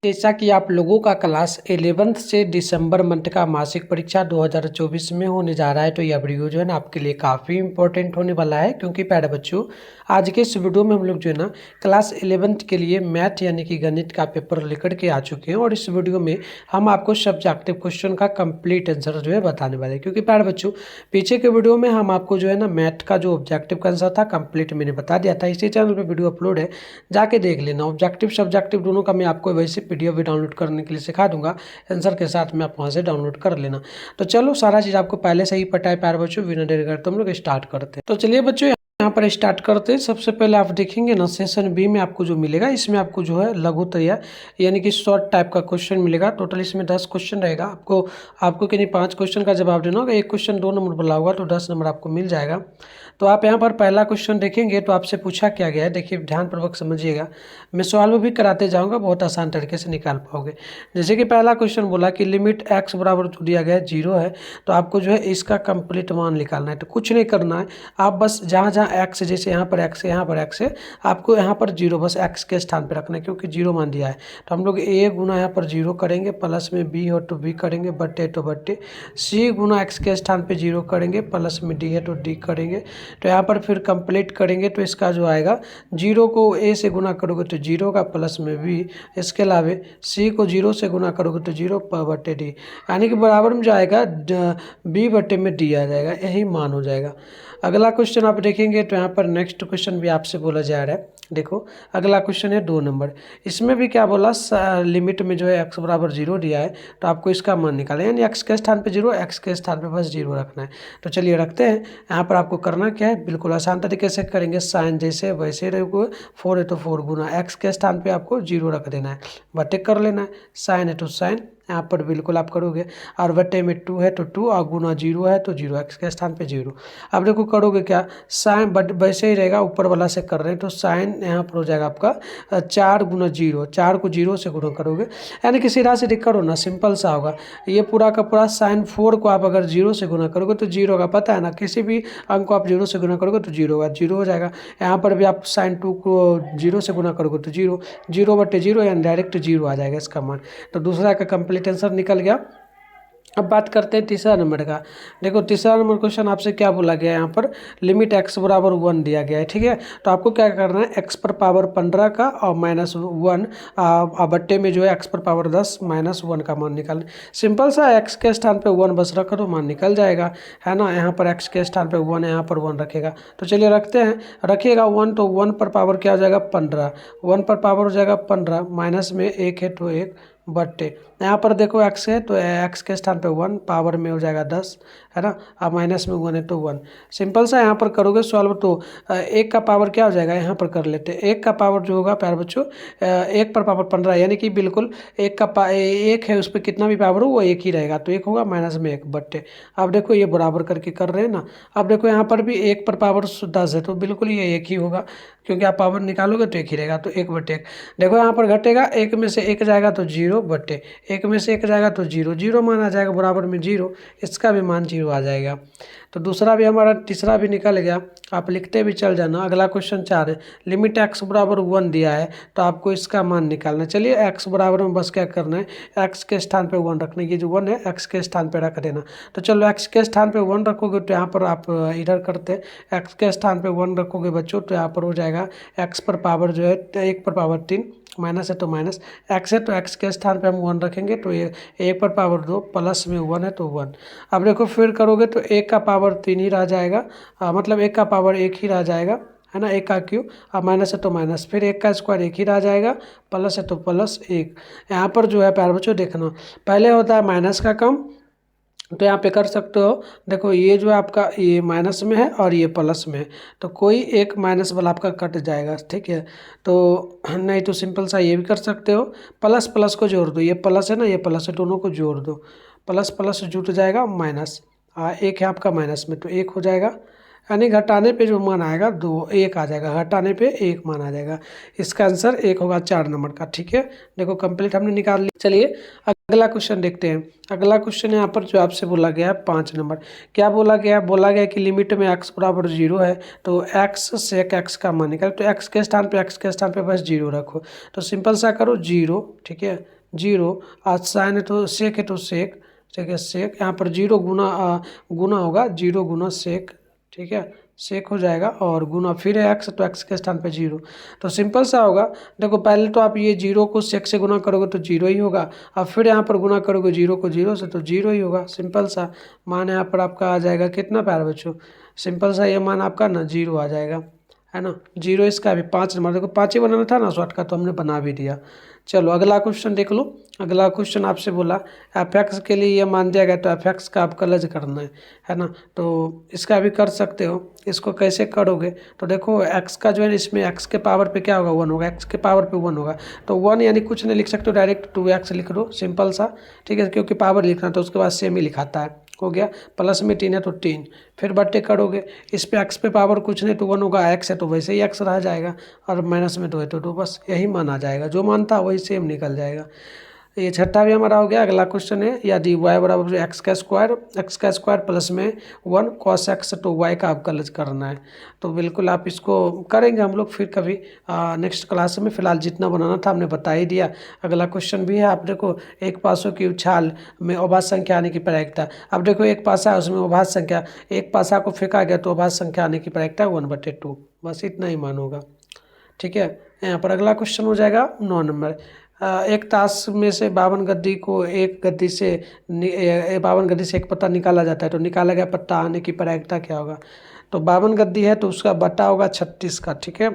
जैसा कि आप लोगों का क्लास 11th से दिसंबर मंथ का मासिक परीक्षा 2024 में होने जा रहा है, तो यह वीडियो जो है ना आपके लिए काफ़ी इंपॉर्टेंट होने वाला है। क्योंकि प्यारे बच्चों, आज के इस वीडियो में हम लोग जो है ना क्लास 11th के लिए मैथ यानी कि गणित का पेपर लेकर के आ चुके हैं। और इस वीडियो में हम आपको सब्जेक्टिव क्वेश्चन का कंप्लीट आंसर जो है बताने वाले हैं। क्योंकि प्यारे बच्चों, पीछे के वीडियो में हम आपको जो है ना मैथ का जो ऑब्जेक्टिव का आंसर था कंप्लीट मैंने बता दिया था। इसी चैनल पर वीडियो अपलोड है, जाके देख लेना। ऑब्जेक्टिव सब्जेक्टिव दोनों का मैं आपको वैसे पीडीएफ भी डाउनलोड करने के लिए सिखा दूंगा, आंसर के साथ में आप वहां से डाउनलोड कर लेना। तो चलो, सारा चीज़ आपको पहले से ही पता है प्यारे बच्चों, बिना देर करते हम लोग स्टार्ट करते हैं। तो चलिए बच्चों, यहाँ पर स्टार्ट करते हैं। सबसे पहले आप देखेंगे ना सेशन बी में आपको जो मिलेगा, इसमें आपको जो है लघुत्तरीय यानी कि शॉर्ट टाइप का क्वेश्चन मिलेगा। टोटल इसमें 10 क्वेश्चन रहेगा। आपको कहीं 5 क्वेश्चन का जवाब देना होगा। एक क्वेश्चन 2 नंबर बोला होगा, तो 10 नंबर आपको मिल जाएगा। तो आप यहाँ पर पहला क्वेश्चन देखेंगे तो आपसे पूछा क्या गया है, देखिए ध्यानपूर्वक समझिएगा। मैं सॉल्व भी कराते जाऊँगा, बहुत आसान तरीके से निकाल पाओगे। जैसे कि पहला क्वेश्चन बोला कि लिमिट x बराबर जो दिया गया है 0 है, तो आपको जो है इसका कंप्लीट मान निकालना है। तो कुछ नहीं करना है, आप बस जहाँ जहाँ x, जैसे यहाँ पर x है, यहाँ पर x है, आपको यहाँ पर 0 बस x के स्थान पर रखना है, क्योंकि 0 मान दिया है। तो हम लोग a गुना यहाँ पर 0 करेंगे, प्लस में b हो तो b करेंगे, बट्टे तो बट्टे, c गुना x के स्थान पे 0 करेंगे, प्लस में d है तो d करेंगे। तो यहाँ पर फिर कंप्लीट करेंगे तो इसका जो आएगा, 0 को a से गुना करोगे तो 0 का, प्लस में b, इसके अलावा c को 0 से गुना करोगे तो 0 बट्टे d, यानी कि बराबर में जो आएगा b बट्टे में d आ जाएगा, यही मान हो जाएगा। अगला क्वेश्चन आप देखेंगे तो यहाँ पर नेक्स्ट क्वेश्चन भी आपसे बोला जा रहा है। देखो अगला क्वेश्चन है 2 नंबर। इसमें भी क्या बोला, लिमिट में जो है x बराबर 0 दिया है, तो आपको इसका मान निकालें, यानी x के स्थान पे 0, x के स्थान पे बस 0 रखना है। तो चलिए रखते हैं। यहाँ पर आपको करना क्या है, बिल्कुल आसान तरीके से करेंगे। साइन जैसे वैसे रहेगा, 4 है तो 4 गुना x के स्थान पे आपको 0 रख देना है, बटे कर लेना है। साइन है तो साइन, यहाँ पर बिल्कुल आप करोगे, और बटे में 2 है तो 2, और गुना 0 है तो 0, x के स्थान पे 0। अब देखो करोगे क्या, साइन बट वैसे ही रहेगा, ऊपर वाला से कर रहे हैं तो साइन यहाँ पर हो जाएगा आपका 4 गुना 0, 4 को 0 से गुना करोगे, यानी कि सीधा सीधी करो ना, सिंपल सा होगा। ये पूरा का पूरा साइन 4 को आप अगर 0 से गुना करोगे तो 0 का, पता है ना, किसी भी अंक को आप 0 से गुना करोगे तो 0 होगा, 0 हो जाएगा। यहाँ पर भी आप साइन 2 को 0 से गुना करोगे तो 0, 0 बटे 0, यानी डायरेक्ट 0 आ जाएगा इसका मान। तो दूसरा का कंप्लीट आंसर निकल गया। अब बात करते हैं तीसरा नंबर का। देखो तीसरा नंबर क्वेश्चन आपसे क्या बोला गया है, यहाँ पर लिमिट x बराबर 1 दिया गया है, ठीक है। तो आपको क्या करना है, x पर पावर 15 का और -1 बट्टे में जो है x पर पावर 10 -1 का मान निकालना। सिंपल सा, x के स्थान पे 1 बस रखो तो मान निकल जाएगा, है ना। यहाँ पर x के स्थान पे 1 है, यहाँ पर 1 रखेगा। तो चलिए रखते हैं, रखिएगा 1, तो 1 पर पावर क्या हो जाएगा 15, 1 पर पावर हो जाएगा 15, माइनस में 1 है तो 1, बट्टे यहाँ पर देखो x है तो x के स्थान पे 1, पावर में हो जाएगा 10, है ना, अब माइनस में 1 है तो 1। सिंपल सा, यहाँ पर करोगे सॉल्व तो 1 का पावर क्या हो जाएगा, यहाँ पर कर लेते हैं। 1 का पावर जो होगा प्यारे बच्चों, 1 पर पावर 15, यानी कि बिल्कुल 1 है, उस पर कितना भी पावर हो वो 1 ही रहेगा, तो 1 होगा, माइनस में 1, बट्टे। अब देखो ये बराबर करके कर रहे हैं ना। अब देखो यहाँ पर भी 1 पर पावर 10 है, तो बिल्कुल ये 1 ही होगा, क्योंकि आप पावर निकालोगे तो 1 ही रहेगा, तो 1 बटे 1। देखो यहाँ पर घटेगा, 1 में से 1 जाएगा तो 0, बटे 1 में से 1 जाएगा तो 0, 0 मान आ जाएगा, बराबर में 0, इसका भी मान 0 आ जाएगा। तो दूसरा भी हमारा, तीसरा भी निकल गया। आप लिखते भी चल जाना। अगला क्वेश्चन 4 है, लिमिट x बराबर 1 दिया है, तो आपको इसका मान निकालना है। चलिए x बराबर में बस क्या करना है, x के स्थान पे 1 रखना है, ये जो 1 है x के स्थान पे रख देना। तो चलो x के स्थान पे 1 रखोगे तो यहाँ पर आप इधर करते हैं, x के स्थान पे 1 रखोगे बच्चों, तो यहाँ पर हो जाएगा x पर पावर जो है 1 पर पावर 3, माइनस है तो माइनस, x है तो x के स्थान पे हम 1 रखेंगे, तो ये 1 पर पावर 2, प्लस में 1 है तो 1। अब देखो फिर करोगे तो 1 का पावर 3 ही रह जाएगा, मतलब 1 का पावर 1 ही रह जाएगा, है ना, 1 का क्यूब, अब माइनस है तो माइनस, फिर 1 का स्क्वायर 1 ही रह जाएगा, प्लस है तो प्लस 1। यहाँ पर जो है प्यारे बच्चों देखना, पहले होता है माइनस का कम, तो यहाँ पे कर सकते हो। देखो ये जो है आपका, ये माइनस में है और ये प्लस में है, तो कोई एक माइनस वाला आपका कट जाएगा, ठीक है। तो नहीं तो सिंपल सा ये भी कर सकते हो, प्लस प्लस को जोड़ दो, ये प्लस है ना, ये प्लस है, दोनों को जोड़ दो, प्लस प्लस जुट जाएगा माइनस, 1 है आपका माइनस में, तो 1 हो जाएगा, यानी घटाने पे जो मान आएगा 2 1 आ जाएगा, घटाने पे 1 मान आ जाएगा। इसका आंसर 1 होगा 4 नंबर का। ठीक है, देखो कंप्लीट हमने निकाल लिया। चलिए अगला क्वेश्चन देखते हैं। अगला क्वेश्चन यहाँ पर जो आपसे बोला गया है 5 नंबर, क्या बोला गया है? बोला गया कि लिमिट में x बराबर 0 है तो x सेक x का मान निकाल। तो x के स्थान पे बस 0 रखो। तो सिंपल सा करो 0, ठीक है 0, आज साइन है तो सेक है तो सेक, ठीक है सेक, यहाँ पर 0 गुना होगा, 0 गुना सेक, ठीक है सेक हो जाएगा, और गुना फिर है x तो x के स्थान पे 0। तो सिंपल सा होगा, देखो पहले तो आप ये 0 को सेक से गुना करोगे तो 0 ही होगा, अब फिर यहाँ पर गुना करोगे 0 को 0 से तो 0 ही होगा। सिंपल सा मान यहाँ पर आपका आ जाएगा कितना प्यारे बच्चों? सिंपल सा ये मान आपका ना 0 आ जाएगा, है ना 0। इसका भी 5 नंबर, देखो 5 ही बनाना था ना शॉर्ट का, तो हमने बना भी दिया। चलो अगला क्वेश्चन देख लो। अगला क्वेश्चन आपसे बोला एफ एक्स के लिए ये मान दिया गया तो एफ एक्स का आपका लज करना है ना। तो इसका भी कर सकते हो। इसको कैसे करोगे? तो देखो एक्स का जो है इसमें एक्स के पावर पे क्या होगा 1 होगा, एक्स के पावर पे 1 होगा, तो 1 यानी कुछ नहीं लिख सकते हो, डायरेक्ट 2x लिख दो सिंपल सा, ठीक है क्योंकि पावर लिखना तो उसके बाद सेम ही लिखाता है, हो गया। प्लस में 3 है तो 3, फिर बट्टे करोगे, इस पे एक्स पे पावर कुछ नहीं तो 1 होगा, एक्स है तो वैसे ही एक्स रह जाएगा, और माइनस में 2 है तो 2, बस यही मान आ जाएगा, जो मान था वही सेम निकल जाएगा। ये छठा भी हमारा हो गया। अगला क्वेश्चन है यदि y बराबर एक्स का स्क्वायर प्लस में 1 cos x तो y का आपका लज करना है। तो बिल्कुल आप इसको करेंगे हम लोग फिर कभी नेक्स्ट क्लास में, फिलहाल जितना बनाना था हमने बता ही दिया। अगला क्वेश्चन भी है, आप देखो एक पासों की उछाल में अभाज्य संख्या आने की प्रायिकता। अब देखो एक पासा है उसमें अभाज्य संख्या, एक पासा को फेंका गया तो अभाज्य संख्या आने की प्रायिकता 1/2, बस इतना ही मान होगा। ठीक है, यहाँ पर अगला क्वेश्चन हो जाएगा 9 नंबर। एक ताश में से 52 गद्दी को एक गद्दी से 52 गद्दी से एक पत्ता निकाला जाता है, तो निकाला गया पत्ता आने की प्रायिकता क्या होगा? तो 52 गद्दी है तो उसका बट्टा होगा 36 का। ठीक है,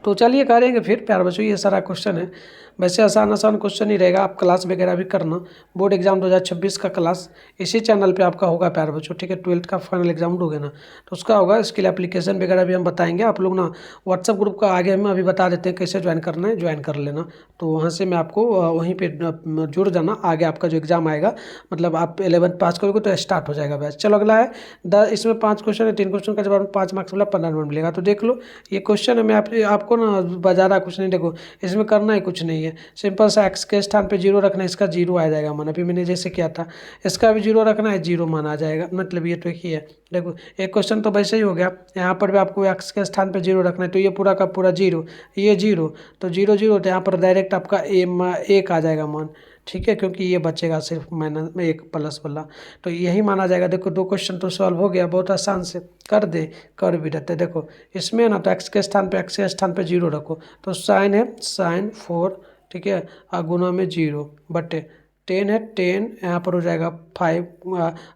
तो चलिए करेंगे फिर प्यार बच्चों, ये सारा क्वेश्चन है। वैसे आसान क्वेश्चन ही रहेगा, आप क्लास वगैरह भी करना। बोर्ड एग्जाम 2026 का क्लास इसी चैनल पे आपका होगा प्यार बच्चों, ठीक है 12th का फाइनल एग्जाम दोगे ना तो उसका होगा। इसके लिए एप्लीकेशन वगैरह भी हम बताएंगे, आप लोग ना व्हाट्सअप ग्रुप का आगे हम अभी बता देते हैं कैसे ज्वाइन करना है, ज्वाइन कर लेना। तो वहाँ से मैं आपको वहीं पर जुड़ जाना, आगे आपका जो एग्ज़ाम आएगा मतलब आप 11th पास करोगे तो स्टार्ट हो जाएगा बैच। चलो अगला है इसमें 5 क्वेश्चन है, 3 क्वेश्चन का जवाब 5 मार्क्स वाला 15 नंबर मिलेगा। तो देख लो ये क्वेश्चन है, मैं आपको ना बजा रहा कुछ नहीं, देखो इसमें करना ही कुछ नहीं है, सिंपल सा एक्स के स्थान पे 0 रखना है, इसका 0 आ जाएगा मान, अभी मैंने जैसे किया था इसका भी 0 रखना है, 0 मान आ जाएगा, मतलब ये तो एक ही है। देखो एक क्वेश्चन तो वैसे ही हो गया, यहाँ पर भी आपको एक्स के स्थान पे 0 रखना है, तो ये पूरा का पूरा 0, ये 0 तो 0 0 तो यहाँ पर डायरेक्ट आपका 1 आ जाएगा मान। ठीक है, क्योंकि ये बचेगा सिर्फ माइनस में 1 प्लस वाला, तो यही माना जाएगा। देखो 2 क्वेश्चन तो सॉल्व हो गया, बहुत आसान से कर भी देते। देखो इसमें ना तो एक्स के स्थान पे 0 रखो, तो साइन है sin 4, ठीक है गुना में 0 बटे 10 है 10, यहाँ पर हो जाएगा 5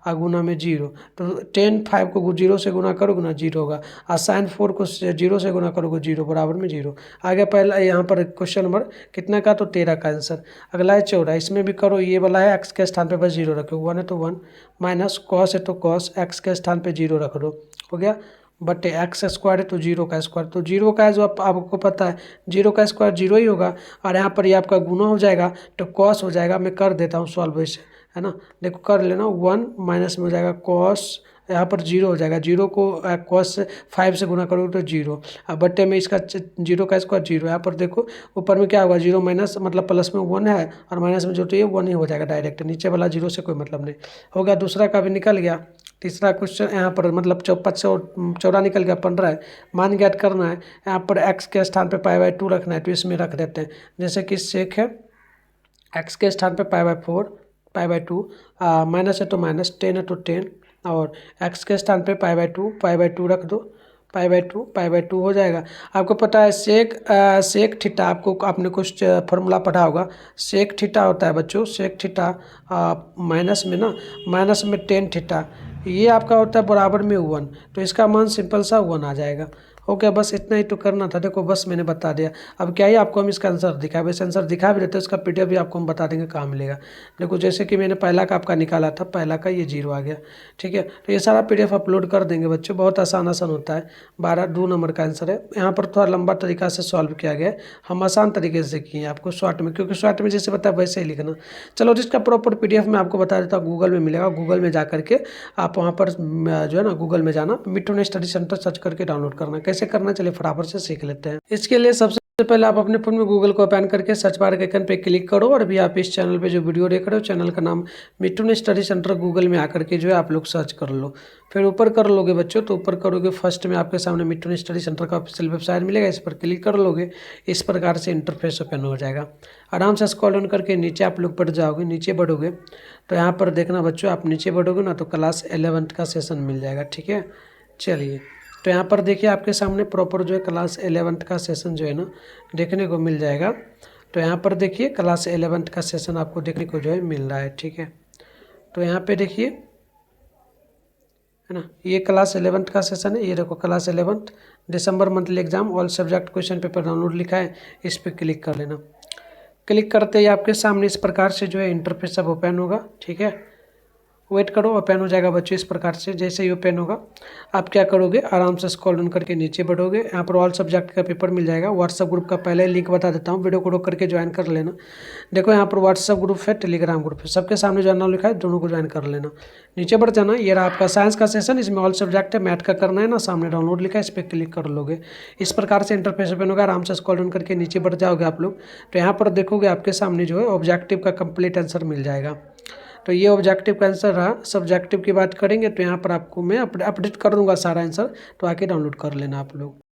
गुना में 0, तो 10 5 को 0 से गुना करोगे ना 0 होगा, और sin 4 को 0 से गुना करोगे 0 बराबर में 0 आ गया। पहला यहाँ पर क्वेश्चन नंबर कितना का, तो 13 का आंसर। अगला है 14, इसमें भी करो, ये वाला है एक्स के स्थान पे बस 0 रखो, 1 है तो 1, माइनस कॉस है तो कॉस, एक्स के स्थान पे 0 रख दो, हो गया बटे एक्स स्क्वायर है तो 0 का स्क्वायर, तो 0 का जो आपको पता है 0 का स्क्वायर 0 ही होगा, और यहाँ पर ये आपका गुना हो जाएगा तो कॉस हो जाएगा। मैं कर देता हूँ सॉल्व वैसे, है ना, देखो कर लेना, 1 माइनस में हो जाएगा कॉस, यहाँ पर 0 हो जाएगा, 0 को कॉस 5 से गुना करोगे तो 0, अब बट्टे में इसका 0 का स्क्वायर 0, यहाँ पर देखो ऊपर में क्या होगा 0 माइनस मतलब प्लस में 1 है, और माइनस में जो तो ये 1 ही हो जाएगा डायरेक्ट, नीचे वाला 0 से कोई मतलब नहीं, हो गया। दूसरा का भी निकल गया। तीसरा क्वेश्चन यहाँ पर मतलब 14 निकल गया, 15 है, मान ज्ञात करना है। यहाँ पर x के स्थान पे π/2 रखना है, तो इसमें रख देते हैं, जैसे कि सेक है x के स्थान पे π/4 π/2, माइनस है तो माइनस, 10 है तो 10, और x के स्थान पे π/2 रख दो, π/2 हो जाएगा। आपको पता है सेक थीटा, आपने कुछ फॉर्मूला पढ़ा होगा, सेक थीटा होता है बच्चों, सेक थीटा माइनस में 10 थीटा, ये आपका होता है बराबर में 1, तो इसका मान सिंपल सा 1 आ जाएगा, हो गया, बस इतना ही तो करना था। देखो बस मैंने बता दिया। अब क्या है, आपको हम इसका आंसर दिखा, वैसे आंसर दिखा भी देते हैं, उसका पीडीएफ भी आपको हम बता देंगे कहाँ मिलेगा। देखो जैसे कि मैंने पहला का आपका निकाला था, पहला का ये 0 आ गया, ठीक है। तो ये सारा पीडीएफ अपलोड कर देंगे बच्चों, बहुत आसान होता है। 2 नंबर का आंसर है। यहाँ पर थोड़ा लंबा तरीका से सॉल्व किया गया है, हम आसान तरीके से किए हैं आपको शॉर्ट में, क्योंकि शॉर्ट में जैसे बताया वैसे ही लिखना। चलो जिसका प्रॉपर पीडीएफ मैं आपको बता देता हूँ, गूगल में मिलेगा। गूगल में जा करके आप वहाँ पर जो है ना, गूगल में जाना, मिठुन स्टडी सेंटर सर्च करके डाउनलोड करना। कैसे करना, चलिए फटाफट से सीख लेते हैं। इसके लिए सबसे पहले आप अपने फोन में गूगल को ओपन करके सर्च बार के आइकन पे क्लिक करो, और अभी आप इस चैनल पे जो वीडियो देख रहे हो, चैनल का नाम मिठुन स्टडी सेंटर, गूगल में आकर के जो है आप लोग सर्च कर लो। फिर ऊपर कर लोगे बच्चों, तो ऊपर करोगे फर्स्ट में आपके सामने मिठुन स्टडी सेंटर का ऑफिशियल वेबसाइट मिलेगा, इस पर क्लिक कर लोगे। इस प्रकार से इंटरफेस ओपन हो जाएगा। आराम से स्क्रॉल डाउन करके नीचे आप लोग बढ़ जाओगे। नीचे बढ़ोगे तो यहाँ पर देखना बच्चों, आप नीचे बढ़ोगे ना तो क्लास 11 का सेशन मिल जाएगा, ठीक है। चलिए, तो यहाँ पर देखिए आपके सामने प्रॉपर जो है क्लास 11 का सेशन जो है ना देखने को मिल जाएगा। तो यहाँ पर देखिए क्लास 11 का सेशन आपको देखने को जो है मिल रहा है, ठीक है। तो यहाँ पे देखिए, है ना, ये क्लास 11 का सेशन है। ये देखो क्लास 11 दिसंबर monthly exam all subject question paper download लिखा है, इस पर क्लिक कर लेना। क्लिक करते ही आपके सामने इस प्रकार से जो है इंटरफेस सब ओपन होगा, ठीक है। वेट करो, ओपन हो जाएगा बच्चों इस प्रकार से। जैसे ही ओपन होगा आप क्या करोगे, आराम से स्क्रॉल डाउन करके नीचे बढ़ोगे। यहाँ पर ऑल सब्जेक्ट का पेपर मिल जाएगा। व्हाट्सअप ग्रुप का पहले लिंक बता देता हूँ, वीडियो को रोक करके ज्वाइन कर लेना। देखो यहाँ पर व्हाट्सअप ग्रुप है, टेलीग्राम ग्रुप है, सबके सामने जो नाम लिखा है दोनों को ज्वाइन कर लेना। नीचे बढ़ जाना, ये रहा आपका साइंस का सेशन, इसमें ऑल सब्जेक्ट है, मैथ का करना है ना, सामने डाउनलोड लिखा है, इस पर क्लिक कर लोगे। इस प्रकार से इंटरफेस ओपन होगा। आराम से स्क्रॉल डाउन करके नीचे बढ़ जाओगे आप लोग, तो यहाँ पर देखोगे आपके सामने जो है ऑब्जेक्टिव का कंप्लीट आंसर मिल जाएगा। तो ये ऑब्जेक्टिव का आंसर रहा। सब्जेक्टिव की बात करेंगे तो यहाँ पर आपको मैं अपडेट कर दूंगा सारा आंसर, तो आके डाउनलोड कर लेना आप लोग।